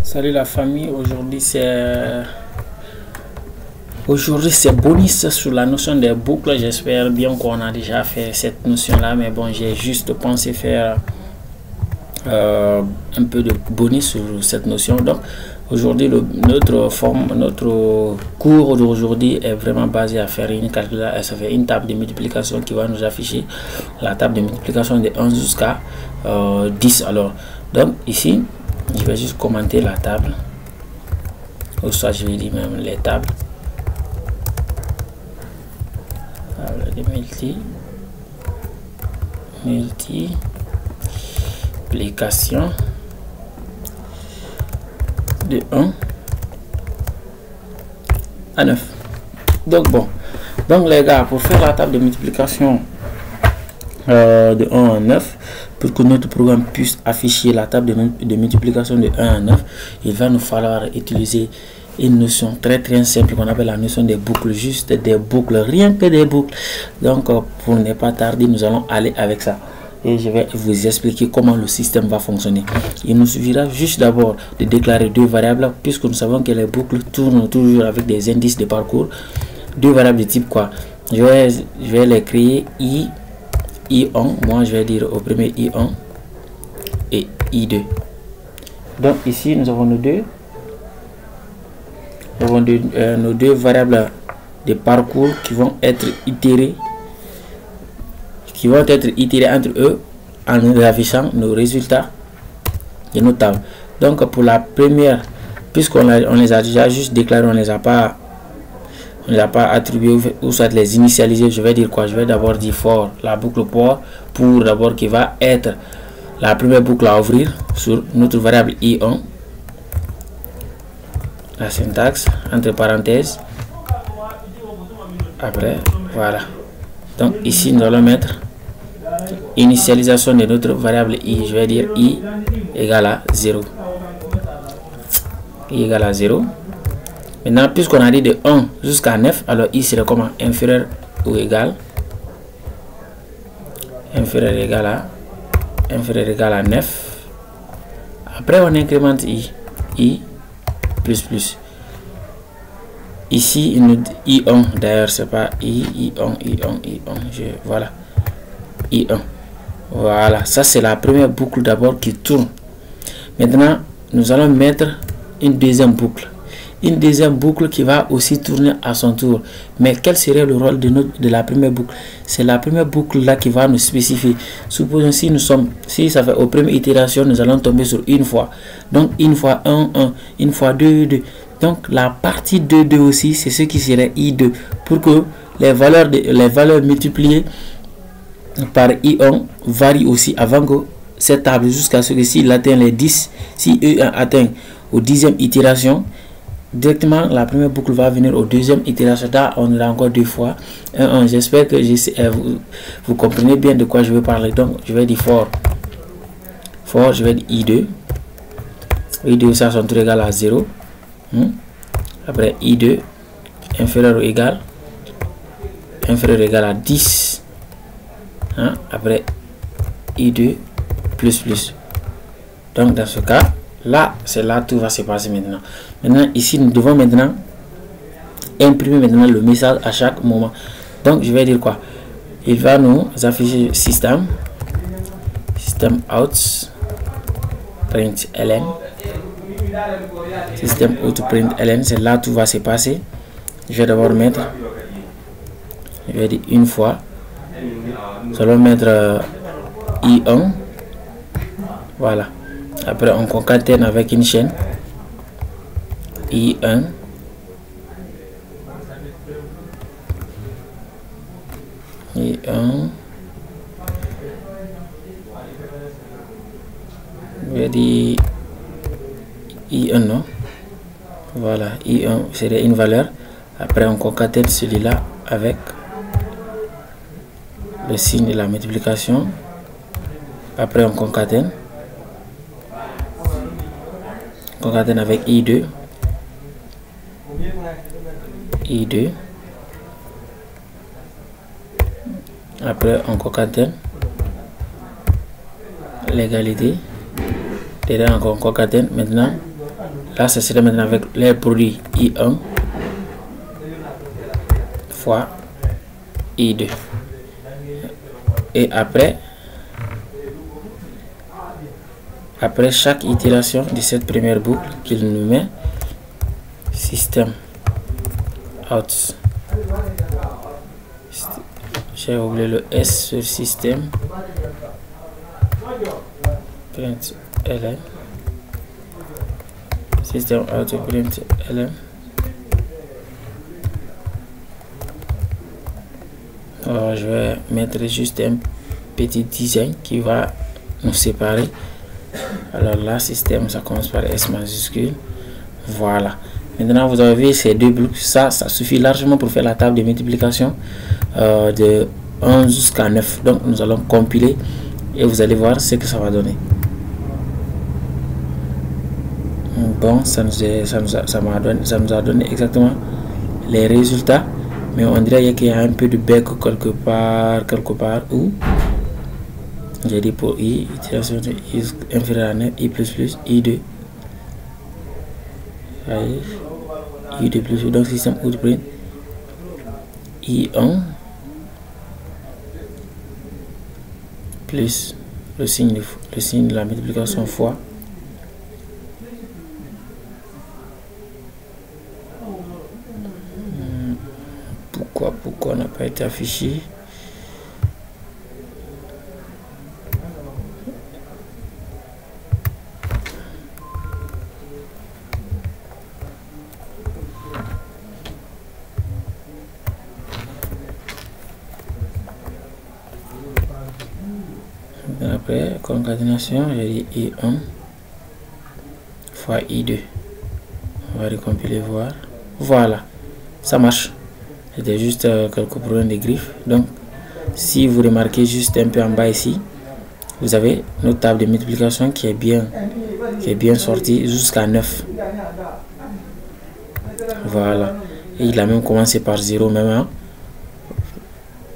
Salut la famille, aujourd'hui c'est bonus sur la notion des boucles. J'espère bien qu'on a déjà fait cette notion là, mais bon, j'ai juste pensé faire un peu de bonus sur cette notion. Donc aujourd'hui notre cours d'aujourd'hui est vraiment basé à faire une calculation. Ça fait une table de multiplication qui va nous afficher la table de multiplication de 1 jusqu'à 10. Alors donc ici je vais juste commenter la table, ou soit je vais dire même les tables. Table de multiplication de 1 à 9. Donc bon, donc les gars, pour faire la table de multiplication de 1 à 9, pour que notre programme puisse afficher la table de multiplication de 1 à 9, il va nous falloir utiliser une notion très simple qu'on appelle la notion des boucles, juste des boucles, rien que des boucles. Donc pour ne pas tarder, nous allons aller avec ça et je vais vous expliquer comment le système va fonctionner. Il nous suffira juste d'abord de déclarer deux variables, puisque nous savons que les boucles tournent toujours avec des indices de parcours. Deux variables de type quoi? Je vais les créer I1, moi je vais dire au premier I1 et I2. Donc ici nous avons nos deux variables de parcours qui vont être itérées, entre eux en nous affichant nos résultats de nos tables. Donc pour la première, puisqu'on les a déjà juste déclarés, on ne les a pas attribués ou soit les initialisés, je vais dire quoi? Je vais d'abord dire for la boucle pour d'abord qui va être la première boucle à ouvrir sur notre variable I1. La syntaxe entre parenthèses, après voilà. Donc ici nous allons mettre initialisation de notre variable I, je vais dire I égale à 0. I égale à 0. Maintenant, puisqu'on a dit de 1 jusqu'à 9, alors I serait comment? Inférieur ou égal, inférieur égal à 9. Après on incrémente I plus. Ici il nous dit I1, d'ailleurs c'est pas I1, voilà, I1. Voilà, ça c'est la première boucle d'abord qui tourne. Maintenant nous allons mettre une deuxième boucle qui va aussi tourner à son tour. Mais quel serait le rôle de la première boucle? C'est la première boucle là qui va nous spécifier. Supposons si ça fait aux premières itérations, nous allons tomber sur une fois. Donc une fois 1, une fois 2, 2. Donc la partie 2 aussi, c'est ce qui serait I2, pour que les valeurs multipliées par I1 varient aussi avant que cette table, jusqu'à ce que s'il atteint les 10, si E1 atteint aux 10e itération, directement la première boucle va venir au deuxième itération. Là on a encore deux fois 1. J'espère que vous comprenez bien de quoi je veux parler. Donc je vais dire for, je vais dire I2 ça sont tous égal à 0. Après I2 inférieur ou égal à 10. Après I2 plus. Donc dans ce cas là, c'est là tout va se passer maintenant. Maintenant ici nous devons maintenant imprimer le message à chaque moment. Donc je vais dire quoi? Il va nous afficher system out print ln. System out print ln, c'est là tout va se passer. Je vais d'abord mettre, je vais dire une fois, nous allons mettre I1, voilà. Après on concatène avec une chaîne I1 je vais dire I1 non, voilà, I1 serait une valeur. Après on concatène celui-là avec le signe de la multiplication. Après on concatène avec I2. Après on concatène l'égalité. Dedans on concatène maintenant Là, ça serait maintenant avec les produits I1 fois I2. Et après chaque itération de cette première boucle qu'il nous met, système out. J'ai oublié le S sur système print ln. Système out print ln. Alors je vais mettre juste un petit design qui va nous séparer. Alors là, système, ça commence par S majuscule. Voilà. Maintenant, vous avez ces deux blocs. Ça suffit largement pour faire la table de multiplication de 11 jusqu'à 9. Donc, nous allons compiler et vous allez voir ce que ça va donner. Bon, ça nous a donné exactement les résultats. Mais on dirait qu'il y a un peu de bec quelque part où j'ai dit pour I, itération de I inférieur à 9, I plus plus, I2. I2 plus, donc système out print I1 plus le signe de la multiplication fois pourquoi on n'a pas été affiché. Après concaténation, j'ai dit I1 fois I2. On va recompiler, voir. Voilà, ça marche. C'était juste quelques problèmes de griffes. Donc, si vous remarquez juste un peu en bas ici, vous avez notre table de multiplication qui est bien sortie jusqu'à 9. Voilà. Et il a même commencé par 0 même. Hein.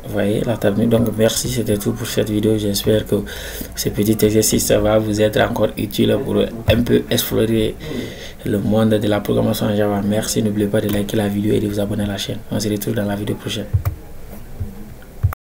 Vous voyez la table. Donc merci, c'était tout pour cette vidéo. J'espère que ce petit exercice ça va vous être encore utile pour un peu explorer le monde de la programmation en Java. Merci, n'oubliez pas de liker la vidéo et de vous abonner à la chaîne. On se retrouve dans la vidéo prochaine.